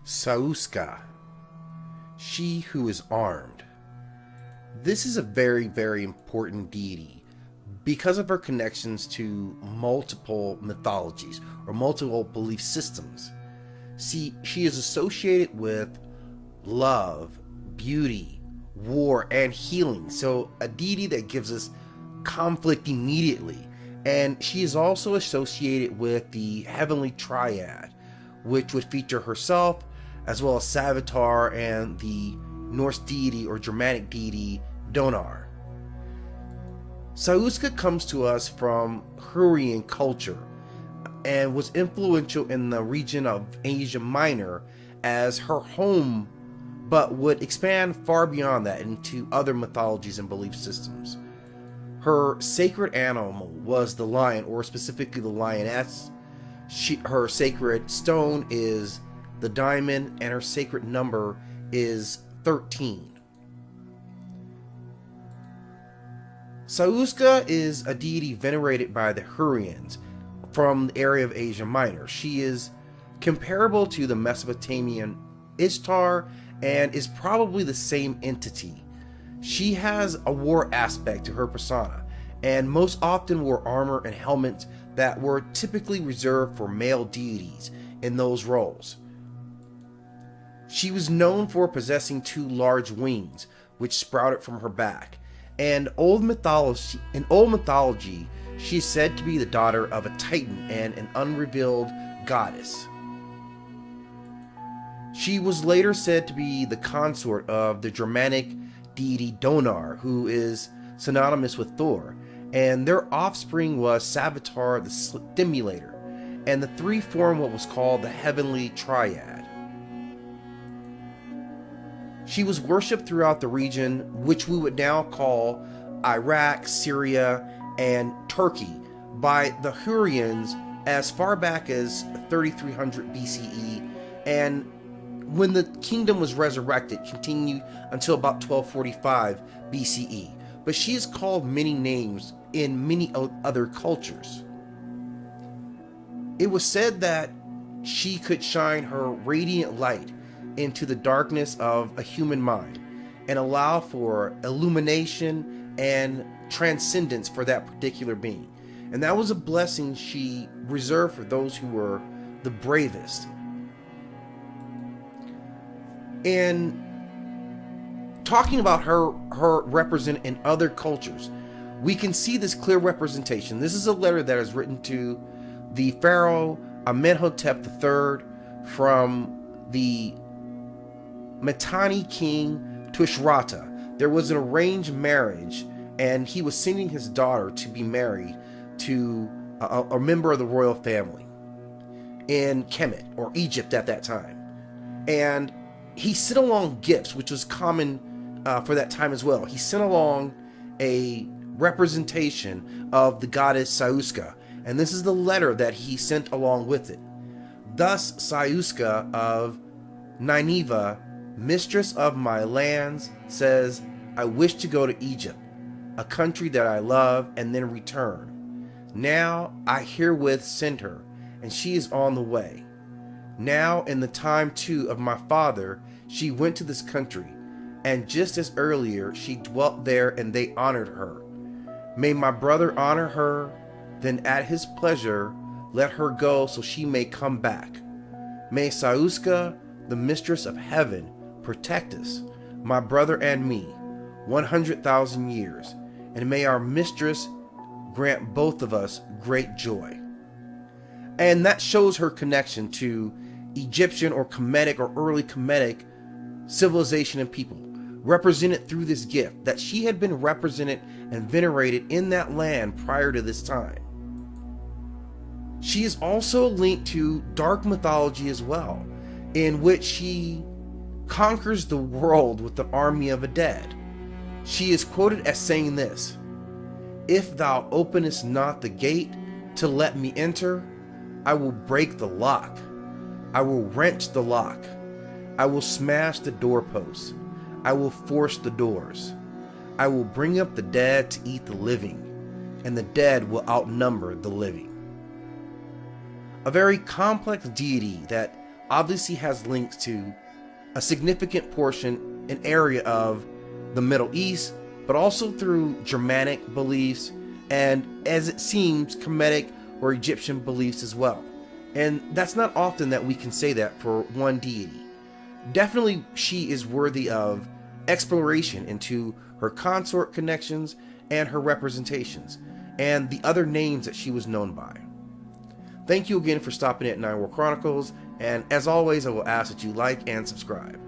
Sauska, she who is armed. This is a very, very important deity because of her connections to multiple mythologies or multiple belief systems. See, she is associated with love, beauty, war, and healing. So a deity that gives us conflict immediately. And she is also associated with the heavenly triad, which would feature herself, as well as Savitar and the Norse deity or Germanic deity Donar. Sauska comes to us from Hurrian culture and was influential in the region of Asia Minor as her home, but would expand far beyond that into other mythologies and belief systems. Her sacred animal was the lion, or specifically the lioness. Her sacred stone is the diamond, and her sacred number is 13. Sauska is a deity venerated by the Hurrians from the area of Asia Minor. She is comparable to the Mesopotamian Ishtar and is probably the same entity. She has a war aspect to her persona, and most often wore armor and helmets that were typically reserved for male deities in those roles. She was known for possessing 2 large wings, which sprouted from her back. And in old mythology, she is said to be the daughter of a titan and an unrevealed goddess. She was later said to be the consort of the Germanic Deity Donar, who is synonymous with Thor, and their offspring was Savitar the Stimulator, and the 3 formed what was called the heavenly triad. She was worshipped throughout the region, which we would now call Iraq, Syria, and Turkey, by the Hurrians as far back as 3300 BCE, and when the kingdom was resurrected, continued until about 1245 BCE. But she is called many names in many other cultures. It was said that she could shine her radiant light into the darkness of a human mind and allow for illumination and transcendence for that particular being. And that was a blessing she reserved for those who were the bravest. And talking about her represented in other cultures, we can see this clear representation. This is a letter that is written to the Pharaoh Amenhotep III from the Mitanni king Tushratta. There was an arranged marriage, and he was sending his daughter to be married to a member of the royal family in Kemet, or Egypt at that time. And he sent along gifts, which was common for that time as well. He sent along a representation of the goddess Sauska, and this is the letter that he sent along with it. Thus Sauska of Nineveh, mistress of my lands, says, I wish to go to Egypt, a country that I love, and then return. Now I herewith send her, and she is on the way. Now in the time too of my father, she went to this country, and just as earlier she dwelt there, and they honored her. May my brother honor her, then at his pleasure let her go so she may come back. May Sauska, the mistress of heaven, protect us, my brother and me, 100,000 years, and may our mistress grant both of us great joy. And that shows her connection to Egyptian or Kemetic or early Kemetic civilization and people, represented through this gift, that she had been represented and venerated in that land prior to this time. She is also linked to dark mythology as well, in which she conquers the world with an army of the dead. She is quoted as saying this: If thou openest not the gate to let me enter, I will break the lock. I will wrench the lock. I will smash the doorposts. I will force the doors. I will bring up the dead to eat the living, and the dead will outnumber the living. A very complex deity that obviously has links to a significant portion, an area of the Middle East, but also through Germanic beliefs and, as it seems, Kemetic or Egyptian beliefs as well. And that's not often that we can say that for one deity. Definitely she is worthy of exploration into her consort connections and her representations, and the other names that she was known by. Thank you again for stopping at Nine War Chronicles, and as always, I will ask that you like and subscribe.